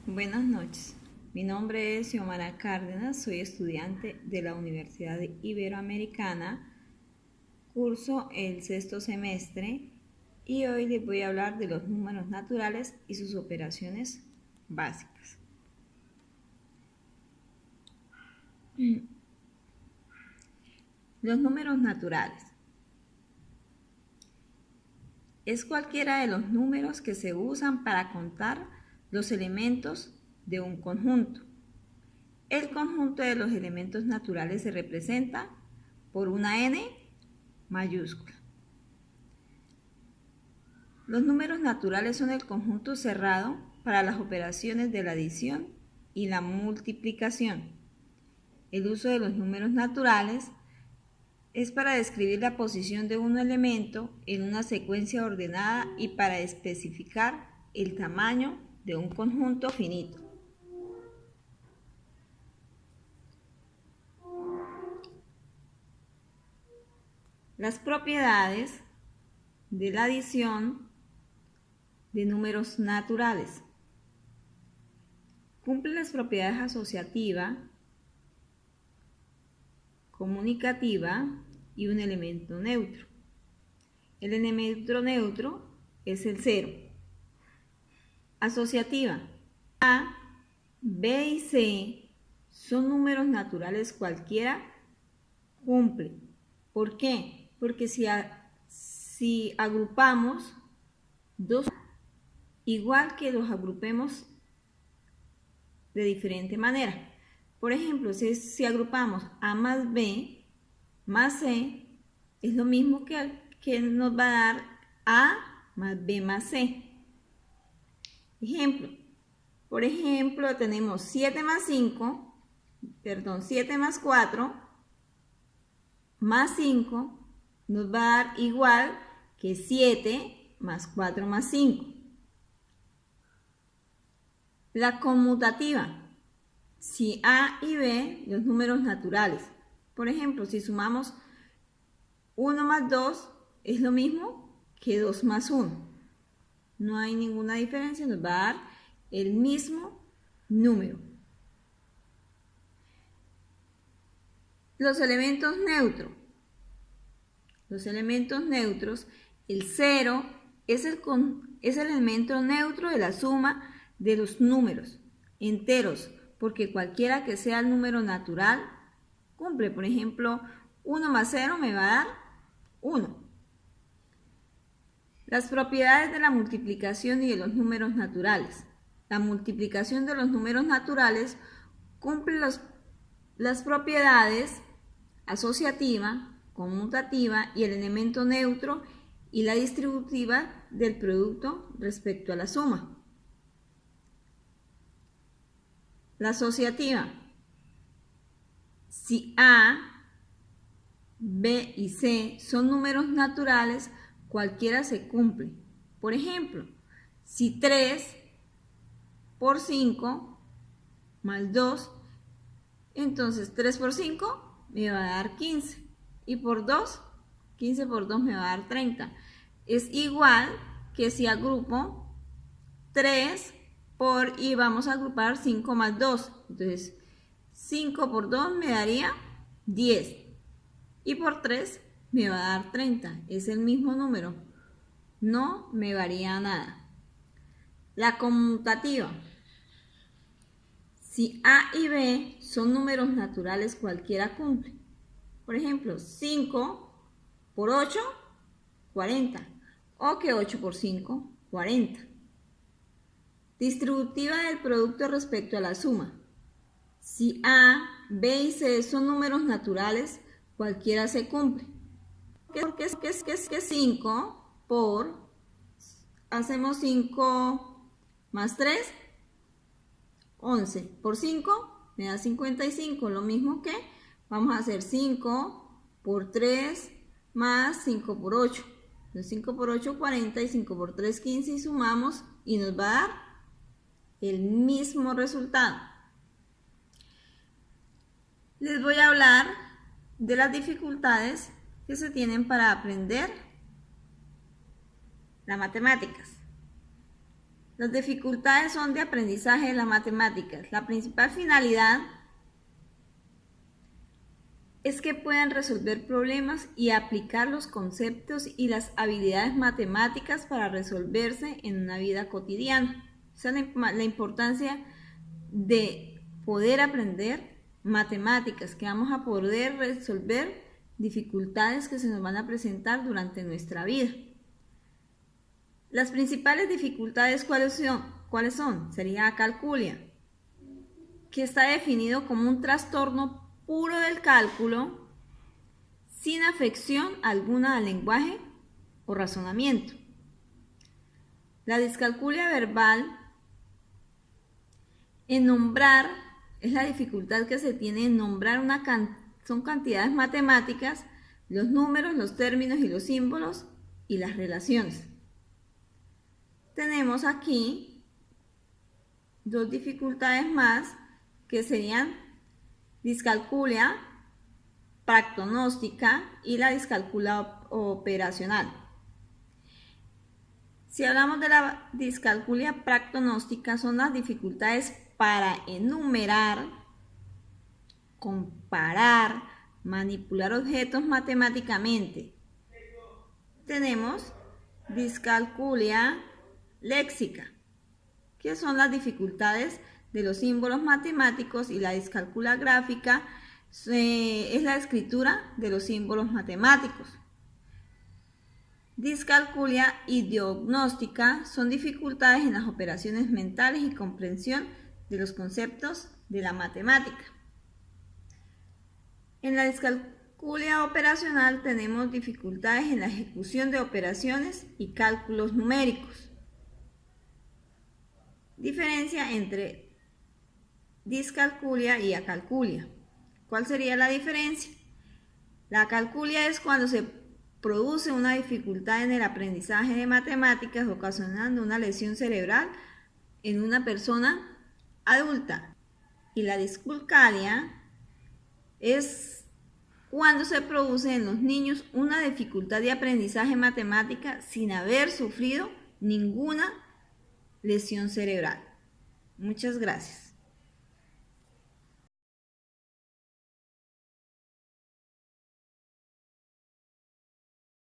Buenas noches, mi nombre es Xiomara Cárdenas, soy estudiante de la Universidad Iberoamericana, curso el sexto semestre y hoy les voy a hablar de los números naturales y sus operaciones básicas. Los números naturales es cualquiera de los números que se usan para contar los elementos de un conjunto. El conjunto de los elementos naturales se representa por una n mayúscula. Los números naturales son el conjunto cerrado para las operaciones de la adición y la multiplicación. El uso de los números naturales es para describir la posición de un elemento en una secuencia ordenada y para especificar el tamaño de un conjunto finito. Las propiedades de la adición de números naturales. Cumple las propiedades asociativa, comunicativa y un elemento neutro. El elemento neutro es el 0. Asociativa. A, B y C son números naturales cualquiera, cumple. ¿Por qué? Porque si agrupamos dos, igual que los agrupemos de diferente manera. Por ejemplo, si agrupamos A más B más C, es lo mismo que nos va a dar A más B más C. Ejemplo. Por ejemplo, tenemos 7 más 4 más 5 nos va a dar igual que 7 más 4 más 5. La conmutativa. Si A y B, los números naturales. Por ejemplo, si sumamos 1 más 2, es lo mismo que 2 más 1. No hay ninguna diferencia, nos va a dar el mismo número. Los elementos neutros. Los elementos neutros, el 0 es el elemento neutro de la suma de los números enteros, porque cualquiera que sea el número natural cumple. Por ejemplo, 1 más 0 me va a dar 1. Las propiedades de la multiplicación y de los números naturales. La multiplicación de los números naturales cumple las propiedades asociativa, conmutativa y el elemento neutro y la distributiva del producto respecto a la suma. La asociativa. Si A, B y C son números naturales, cualquiera se cumple. Por ejemplo, si 3 por 5 más 2, entonces 3 por 5 me va a dar 15. Y por 2, 15 por 2 me va a dar 30. Es igual que si agrupo 3 y vamos a agrupar 5 más 2. Entonces, 5 por 2 me daría 10. Y por 3 me va a dar 30. Es el mismo número. No me varía nada. La conmutativa. Si A y B son números naturales, cualquiera cumple. Por ejemplo, 5 por 8, 40. O que 8 por 5, 40. Distributiva del producto respecto a la suma. Si A, B y C son números naturales, cualquiera se cumple. Porque es 5 por, hacemos 5 más 3, 11. Por 5 me da 55, lo mismo que vamos a hacer 5 por 3 más 5 por 8. Entonces 5 por 8, 40 y 5 por 3, 15 y sumamos y nos va a dar el mismo resultado. Les voy a hablar de las dificultades que se tienen para aprender las matemáticas. Las dificultades son de aprendizaje de las matemáticas. La principal finalidad es que puedan resolver problemas y aplicar los conceptos y las habilidades matemáticas para resolverse en una vida cotidiana. Esa es la importancia de poder aprender matemáticas, que vamos a poder resolver dificultades que se nos van a presentar durante nuestra vida. Las principales dificultades, ¿cuáles son? Sería acalculia, que está definido como un trastorno puro del cálculo sin afección alguna al lenguaje o razonamiento. La discalculia verbal en nombrar es la dificultad que se tiene en nombrar son cantidades matemáticas, los números, los términos y los símbolos y las relaciones. Tenemos aquí dos dificultades más que serían discalculia practonóstica y la discalculia operacional. Si hablamos de la discalculia practonóstica, son las dificultades para enumerar, comparar, manipular objetos matemáticamente. Tenemos discalculia léxica, que son las dificultades de los símbolos matemáticos, y la discalculia gráfica es la escritura de los símbolos matemáticos. Discalculia ideognóstica son dificultades en las operaciones mentales y comprensión de los conceptos de la matemática. En la discalculia operacional tenemos dificultades en la ejecución de operaciones y cálculos numéricos. Diferencia entre discalculia y acalculia. ¿Cuál sería la diferencia? La acalculia es cuando se produce una dificultad en el aprendizaje de matemáticas, ocasionando una lesión cerebral en una persona adulta. Y la discalculia es cuando se produce en los niños una dificultad de aprendizaje matemática sin haber sufrido ninguna lesión cerebral. Muchas gracias.